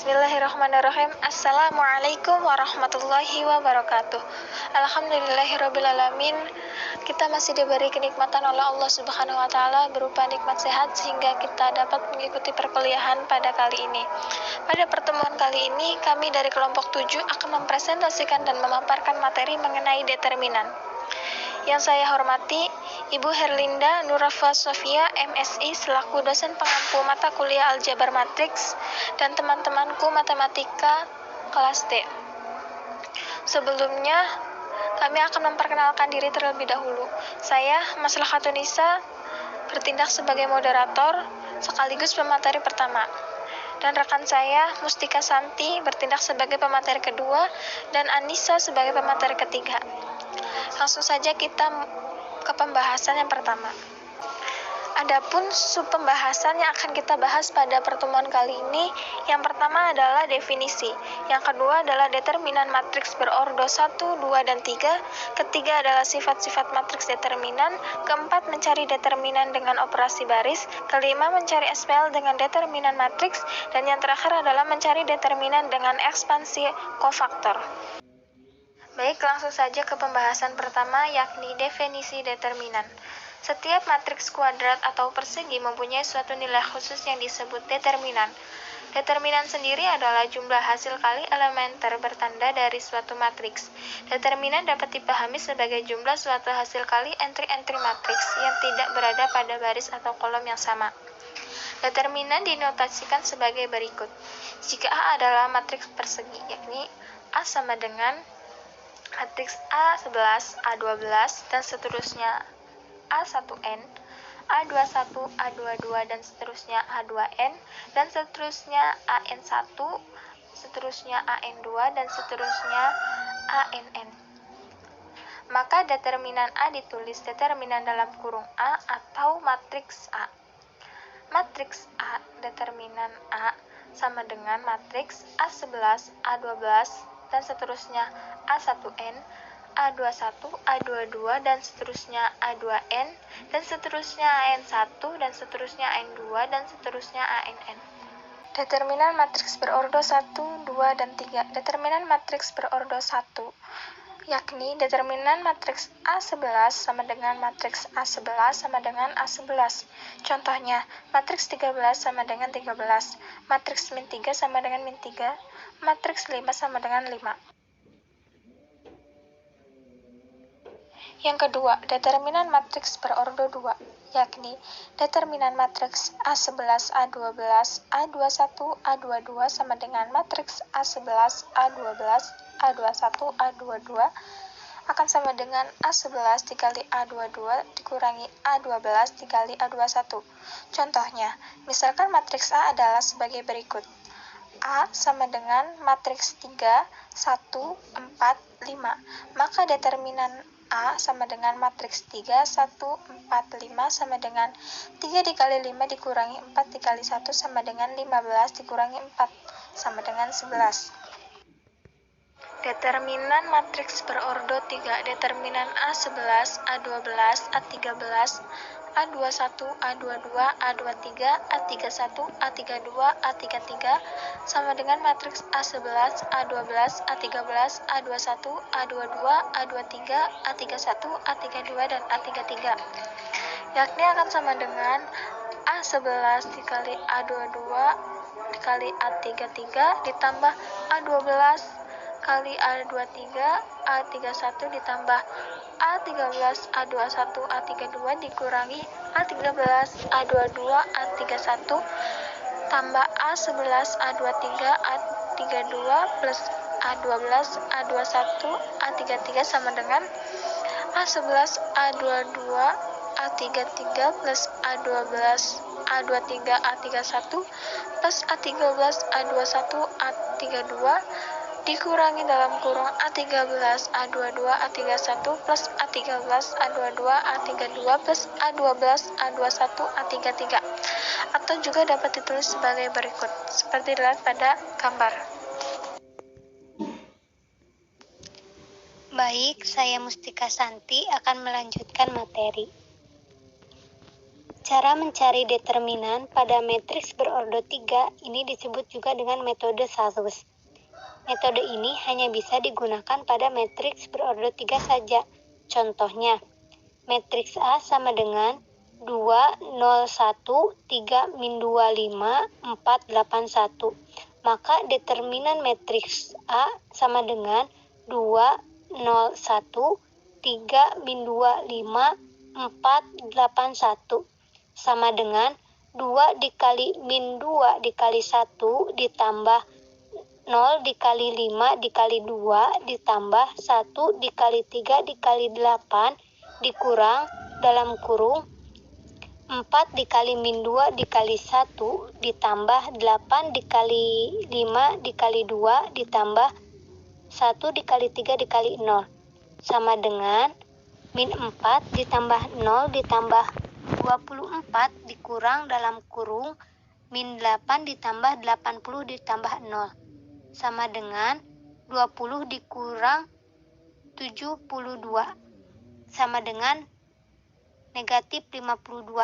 Bismillahirrahmanirrahim. Assalamualaikum warahmatullahi wabarakatuh. Alhamdulillahirrabbilalamin. Kita masih diberi kenikmatan oleh Allah Subhanahu wa taala berupa nikmat sehat sehingga kita dapat mengikuti perkuliahan pada kali ini. Pada pertemuan kali ini, kami dari kelompok 7 akan mempresentasikan dan memaparkan materi mengenai determinan. Yang saya hormati Ibu Herlinda Nurafa Sofia, MSI, selaku dosen pengampu mata kuliah Aljabar Matriks, dan teman-temanku matematika kelas D. Sebelumnya, kami akan memperkenalkan diri terlebih dahulu. Saya, Maslahatunisa, bertindak sebagai moderator sekaligus pemateri pertama. Dan rekan saya, Mustika Santi, bertindak sebagai pemateri kedua, dan Anissa sebagai pemateri ketiga. Langsung saja kita ke pembahasan yang pertama. Adapun sub pembahasan yang akan kita bahas pada pertemuan kali ini, yang pertama adalah definisi, yang kedua adalah determinan matriks berordo 1, 2, dan 3, ketiga adalah sifat-sifat matriks determinan, keempat mencari determinan dengan operasi baris, kelima mencari SPL dengan determinan matriks, dan yang terakhir adalah mencari determinan dengan ekspansi kofaktor. Baik, langsung saja ke pembahasan pertama, yakni definisi determinan. Setiap matriks kuadrat atau persegi mempunyai suatu nilai khusus yang disebut determinan. Determinan sendiri adalah jumlah hasil kali elementer bertanda dari suatu matriks. Determinan dapat dipahami sebagai jumlah suatu hasil kali entry-entry matriks yang tidak berada pada baris atau kolom yang sama. Determinan dinotasikan sebagai berikut. Jika A adalah matriks persegi, yakni A sama dengan matriks A11, A12, dan seterusnya A1N, A21, A22, dan seterusnya A2N, dan seterusnya AN1, seterusnya AN2, dan seterusnya ANN. Maka determinan A ditulis determinan dalam kurung A atau matriks A. Matriks A, determinan A, sama dengan matriks A11, A12, dan seterusnya A1N, A21, A22, dan seterusnya A2N, dan seterusnya AN1, dan seterusnya AN2, dan seterusnya ANN. Determinan matriks berordo 1, 2, dan 3. Determinan matriks berordo 1, yakni determinan matriks A11 sama dengan matriks A11 sama dengan A11. Contohnya, matriks 13 sama dengan 13, matriks min 3 sama dengan min 3, matriks 5 sama dengan 5. Yang kedua, determinan matriks berordo 2, yakni determinan matriks A11, A12, A21, A22 sama dengan matriks A11, A12, A21, A22 akan sama dengan A11 dikali A22 dikurangi A12 dikali A21. Contohnya, misalkan matriks A adalah sebagai berikut. A sama dengan matriks 3, 1, 4, 5. Maka determinan A sama dengan matriks 3, 1, 4, 5 sama dengan 3 dikali 5 dikurangi 4 dikali 1 sama dengan 15 dikurangi 4 sama dengan 11. Determinan matriks berordo 3, determinan A11, A12, A13, A21, A22, A23, A31, A32, A33 sama dengan matriks A11, A12, A13, A21, A22, A23, A31, A32, dan A33, yakni akan sama dengan A11 dikali A22 dikali A33 ditambah A12 kali A23, A31 ditambah A13, A21, A32 dikurangi A13, A22, A31 tambah A11, A23, A32 plus A12, A21, A33 sama dengan A11, A22, A33 plus A12, A23, A31 plus A13, A21, A32 dikurangi dalam kurung A13, A22, A31 plus A13, A22, A32 plus A12, A21, A33, atau juga dapat ditulis sebagai berikut, seperti dilihat pada gambar. Baik, saya Mustika Santi akan melanjutkan materi. Cara mencari determinan pada matriks berordo 3 ini disebut juga dengan metode Salus. Metode ini hanya bisa digunakan pada matriks berordo 3 saja. Contohnya, matriks A sama dengan 2, 0, 1, 3, min 2, 5, 4, 8, 1. Maka determinan matriks A sama dengan 2, 0, 1, 3, min 2, 5, 4, 8, 1. Sama dengan 2 dikali min 2 dikali 1 ditambah 0 dikali 5 dikali 2 ditambah 1 dikali 3 dikali 8 dikurang dalam kurung 4 dikali min 2 dikali 1 ditambah 8 dikali 5 dikali 2 ditambah 1 dikali 3 dikali 0 sama dengan min 4 ditambah 0 ditambah 24 dikurang dalam kurung min 8 ditambah 80 ditambah 0 sama dengan 20 dikurang 72 sama dengan negatif 52.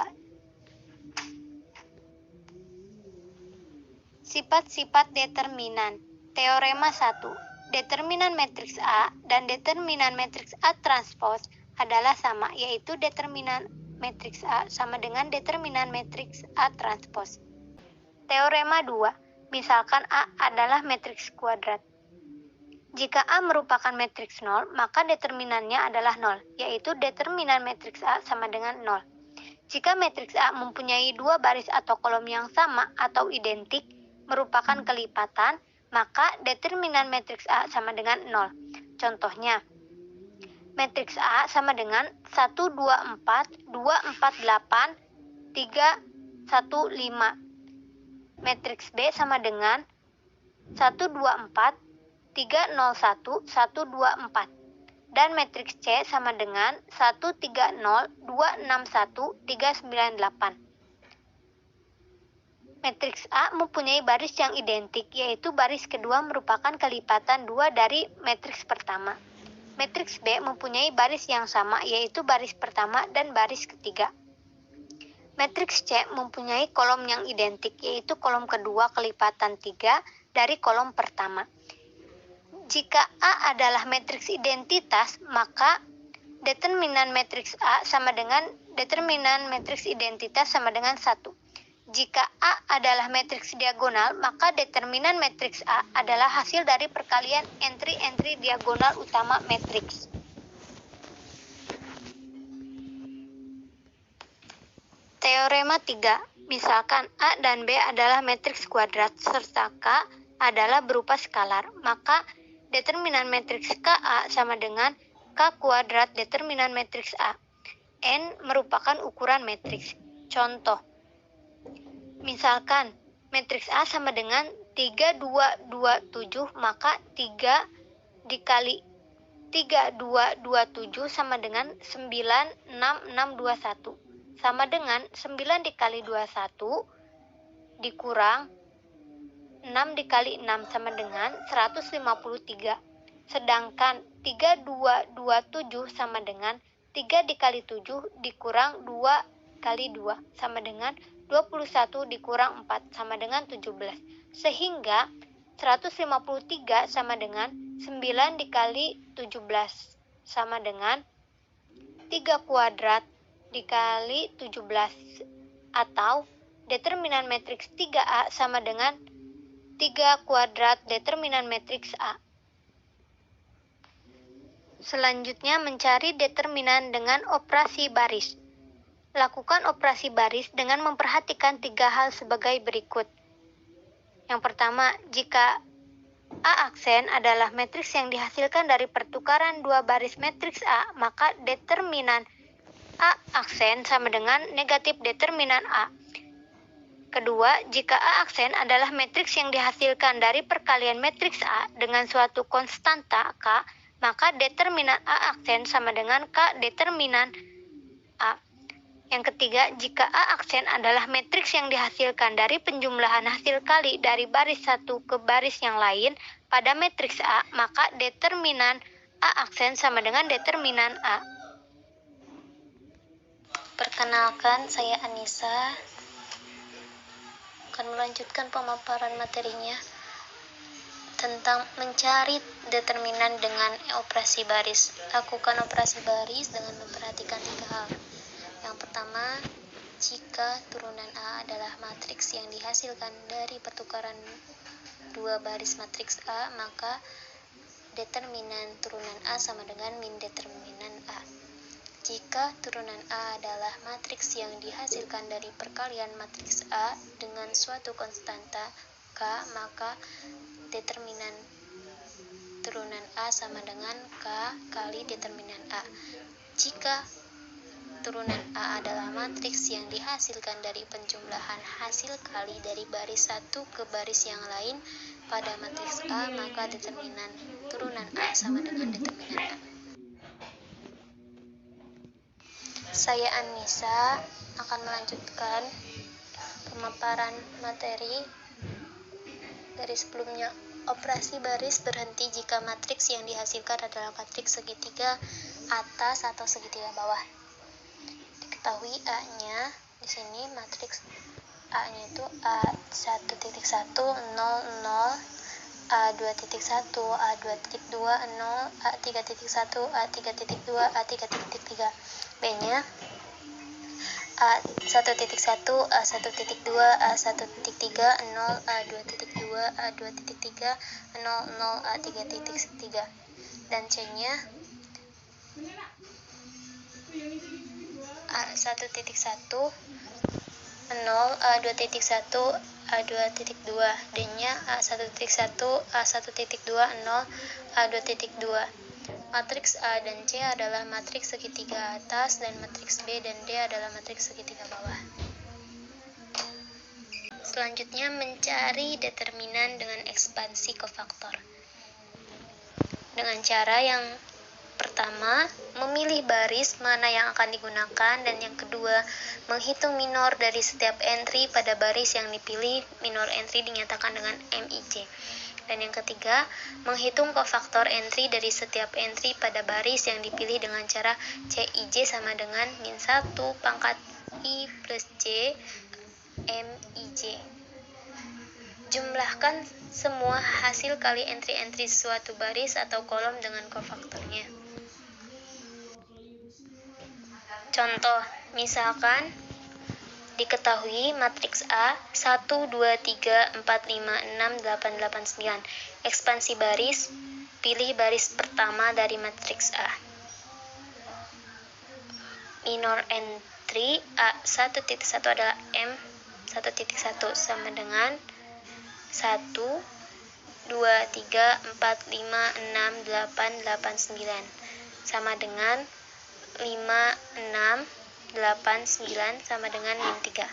Sifat-sifat determinan. Teorema 1. Determinan matriks A dan determinan matriks A transpose adalah sama, yaitu determinan matriks A sama dengan determinan matriks A transpose. Teorema 2. Misalkan A adalah matriks kuadrat. Jika A merupakan matriks 0, maka determinannya adalah 0, yaitu determinan matriks A sama dengan 0. Jika matriks A mempunyai dua baris atau kolom yang sama atau identik, merupakan kelipatan, maka determinan matriks A sama dengan 0. Contohnya, matriks A sama dengan 1, 2, 4, 2, 4, 8, 3, 1, 5. Matriks B sama dengan 1, 2, 4, 3, 0, 1, 1, 2, 4. Dan matriks C sama dengan 1, 3, 0, 2, 6, 1, 3, 9, 8. Matriks A mempunyai baris yang identik, yaitu baris kedua merupakan kelipatan 2 dari matriks pertama. Matriks B mempunyai baris yang sama, yaitu baris pertama dan baris ketiga. Matriks C mempunyai kolom yang identik, yaitu kolom kedua kelipatan 3 dari kolom pertama. Jika A adalah matriks identitas, maka determinan matriks A sama dengan determinan matriks identitas sama dengan 1. Jika A adalah matriks diagonal, maka determinan matriks A adalah hasil dari perkalian entri-entri diagonal utama matriks. Teorema 3. Misalkan A dan B adalah matriks kuadrat serta K adalah berupa skalar, maka determinan matriks KA sama dengan K kuadrat determinan matriks A. N merupakan ukuran matriks. Contoh, misalkan matriks A sama dengan 3, 2, 2, 7, maka 3 dikali 3, 2, 2, 7 sama dengan 9, 6, 6, 2, 1. Sama dengan 9 dikali 21 dikurang 6 dikali 6 sama dengan 153. Sedangkan 3, 2, 2, 7 sama dengan 3 dikali 7 dikurang 2 kali 2 sama dengan 21 dikurang 4 sama dengan 17. Sehingga 153 sama dengan 9 dikali 17 sama dengan 3 kuadrat dikali 17 atau determinan matriks 3A sama dengan 3 kuadrat determinan matriks A. Selanjutnya mencari determinan dengan operasi baris. Lakukan operasi baris dengan memperhatikan 3 hal sebagai berikut. Yang pertama, jika A aksen adalah matriks yang dihasilkan dari pertukaran dua baris matriks A, maka determinan A aksen sama dengan negatif determinan A. Kedua, jika A aksen adalah matriks yang dihasilkan dari perkalian matriks A dengan suatu konstanta K, maka determinan A aksen sama dengan K determinan A. Yang ketiga, jika A aksen adalah matriks yang dihasilkan dari penjumlahan hasil kali dari baris satu ke baris yang lain pada matriks A, maka determinan A aksen sama dengan determinan A. Perkenalkan, saya Anissa akan melanjutkan pemaparan materinya tentang mencari determinan dengan operasi baris. Lakukan operasi baris dengan memperhatikan 3 hal. Yang pertama, jika turunan A adalah matriks yang dihasilkan dari pertukaran 2 baris matriks A, maka determinan turunan A sama dengan min determinan A. Jika turunan A adalah matriks yang dihasilkan dari perkalian matriks A dengan suatu konstanta K, maka determinan turunan A sama dengan K kali determinan A. Jika turunan A adalah matriks yang dihasilkan dari penjumlahan hasil kali dari baris satu ke baris yang lain pada matriks A, maka determinan turunan A sama dengan determinan A. Saya Anissa akan melanjutkan pemaparan materi dari sebelumnya. Operasi baris berhenti jika matriks yang dihasilkan adalah matriks segitiga atas atau segitiga bawah. Diketahui A-nya di sini matriks A-nya itu A1.1 0 0, A2.1 A2.2 0, A3.1 A3.2 A3.3. B-nya A1.1 A1.2 A1.3 0 A2.2 A2.3 0 0 A3.3. Dan C-nya A1.1 0 A2.1 A2.2. D-nya A1.1 A1.2 0 A2.2. Matriks A dan C adalah matriks segitiga atas dan matriks B dan D adalah matriks segitiga bawah. Selanjutnya, mencari determinan dengan ekspansi kofaktor. Dengan cara yang pertama, memilih baris mana yang akan digunakan, dan yang kedua, menghitung minor dari setiap entry pada baris yang dipilih. Minor entry dinyatakan dengan MIJ. Dan yang ketiga, menghitung kofaktor entry dari setiap entry pada baris yang dipilih dengan cara CIJ sama dengan min 1 pangkat I plus J MIJ. Jumlahkan semua hasil kali entry-entry suatu baris atau kolom dengan kofaktornya. Contoh, misalkan diketahui matriks A 1, 2, 3, 4, 5, 6, 8, 8, 9. Ekspansi baris, pilih baris pertama dari matriks A. Minor entry A1.1 adalah M1.1 sama dengan 1, 2, 3, 4, 5, 6, 8, 8, 9 sama dengan 5, 6, 8, 9 sama dengan min 3.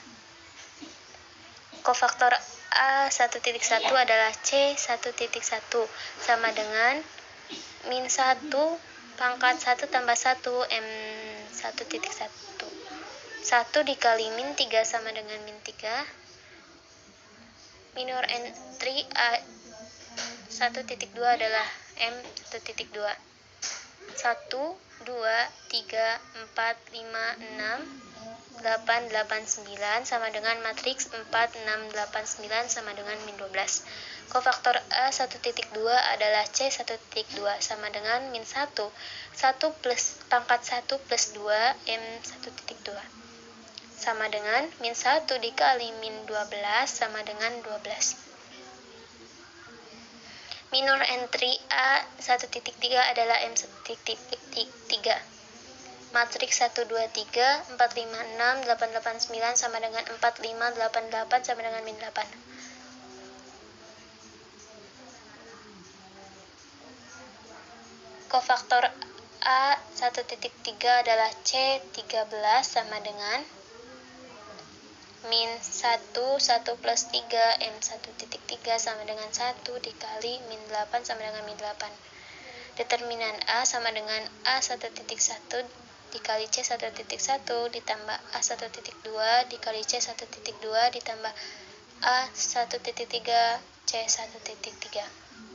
Kofaktor A1.1 adalah C1.1 sama dengan min 1 pangkat 1 tambah 1 M1.1. 1 dikali min 3 sama dengan min 3. Minor entry A1.2 adalah M1.2. 1, 2, 3, 4, 5, 6, 8, 8, 9 sama dengan matriks 4, 6, 8, 9 sama dengan min 12. Kofaktor A1.2 adalah C1.2 sama dengan min 1. 1 plus pangkat 1 plus 2 M1.2 sama dengan min 1 dikali min 12 sama dengan 12. Minor entry A1.3 adalah M1.3. Matriks 1, 2, 3, 4, 5, 6, 8, 8, 9 sama dengan 4, 5, 8, 8 sama dengan min 8. Kofaktor A1.3 adalah C13 sama dengan min 1, 1 plus 3 M1.3 sama dengan 1 dikali min 8 sama dengan min 8. Determinan A sama dengan A1.1 dikali C1.1 ditambah A1.2 dikali C1.2 ditambah A1.3 C1.2 C1.3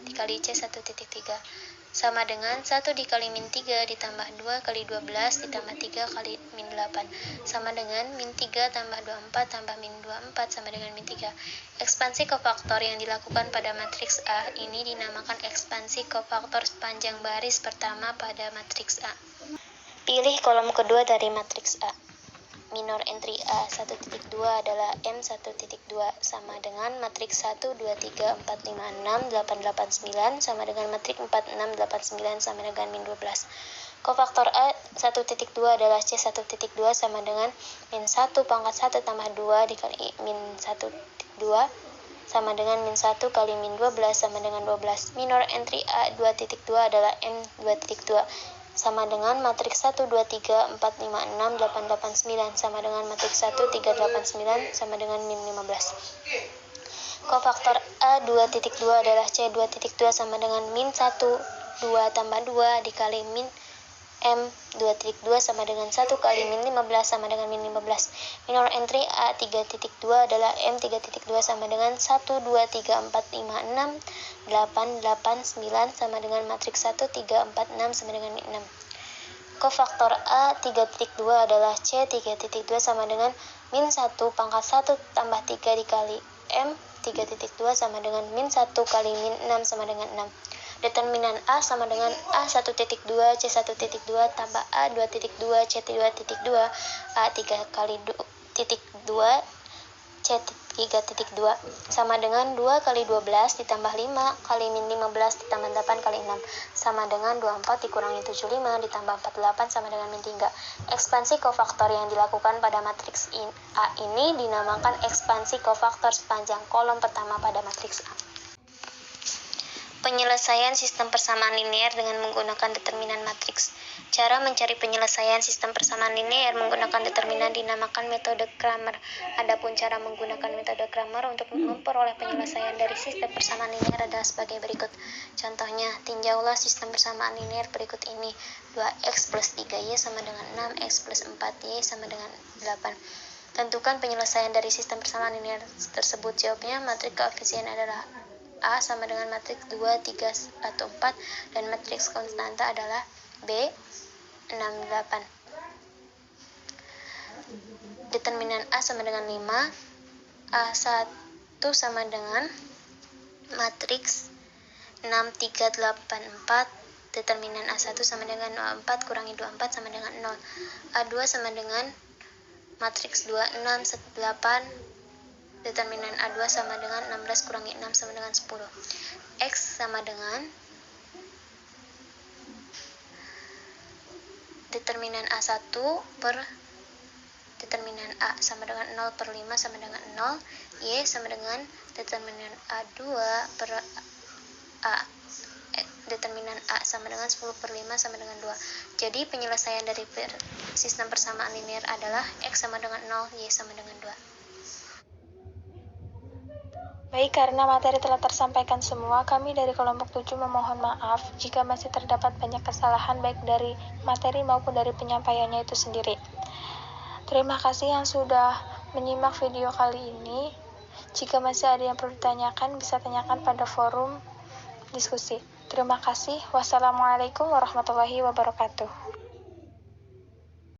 dikali C1.3 sama dengan 1 dikali min 3 ditambah 2 kali 12 ditambah 3 kali min 8 sama dengan min 3 tambah 24 tambah min 24 sama dengan min 3. Ekspansi kofaktor yang dilakukan pada matriks A ini dinamakan ekspansi kofaktor sepanjang baris pertama pada matriks A. Pilih kolom kedua dari matriks A. Minor entry A 1.2 adalah M1.2 sama dengan matriks 1, 2, 3, 4, 5, 6, 8, 8, 9 sama dengan matriks 4, 6, 8, 9 sama dengan min 12. Kofaktor A 1.2 adalah C1.2 sama dengan min 1 pangkat 1 tambah 2 dikali min 1.2 sama dengan min 1 kali min 12 sama dengan 12. Minor entry A 2.2 adalah M2.2 sama dengan matriks 1, 2, 3, 4, 5, 6, 8, 8, 9 sama dengan matriks 1, 3, 8, 9 sama dengan min 15. Kofaktor A 2.2 adalah C2.2 sama dengan min 1, 2 tambah 2 dikali min M2.2 sama dengan 1 kali min 15 sama dengan min 15. Minor entry A 3.2 adalah M3.2 sama dengan 1, 2, 3, 4, 5, 6, 8, 8, 9 sama dengan matriks 1, 3, 4, 6 sama dengan min 6. Kofaktor A 3.2 adalah C3.2 sama dengan min 1 pangkat 1 tambah 3 dikali M3.2 sama dengan min 1 kali min 6 sama dengan 6. Determinan A sama dengan A1.2 C1.2 tambah A2.2 C2.2 A3 kali 2 C3.2 sama dengan 2 kali 12 ditambah 5 kali min 15 ditambah 8 kali 6 sama dengan 24 dikurangi 75 ditambah 48 sama dengan min 3. Ekspansi kofaktor yang dilakukan pada matriks A ini dinamakan ekspansi kofaktor sepanjang kolom pertama pada matriks A. Penyelesaian sistem persamaan linear dengan menggunakan determinan matriks. Cara mencari penyelesaian sistem persamaan linear menggunakan determinan dinamakan metode Cramer. Adapun cara menggunakan metode Cramer untuk memperoleh penyelesaian dari sistem persamaan linear adalah sebagai berikut. Contohnya, tinjaulah sistem persamaan linear berikut ini. 2x plus 3y sama dengan 6, x plus 4y sama dengan 8. Tentukan penyelesaian dari sistem persamaan linear tersebut. Jawabnya, matriks koefisien adalah A sama dengan matriks 2, 3, 1, 4 dan matriks konstanta adalah B, 6, 8. Determinan A sama dengan 5, A1 sama dengan matriks 6, 3, 8, 4. Determinan A1 sama dengan 4 kurangi 24 sama dengan 0. A2 sama dengan matriks 2, 6, 8. Determinan A2 sama dengan 16 kurangi 6 sama dengan 10. X sama dengan determinan A1 per determinan A sama dengan 0 per 5 sama dengan 0. Y sama dengan determinan A2 per A. Determinan A sama dengan 10 per 5 sama dengan 2. Jadi penyelesaian dari sistem persamaan linear adalah X sama dengan 0, Y sama dengan 2. Baik, karena materi telah tersampaikan semua, kami dari kelompok 7 memohon maaf jika masih terdapat banyak kesalahan baik dari materi maupun dari penyampaiannya itu sendiri. Terima kasih yang sudah menyimak video kali ini. Jika masih ada yang perlu ditanyakan, bisa tanyakan pada forum diskusi. Terima kasih. Wassalamualaikum warahmatullahi wabarakatuh.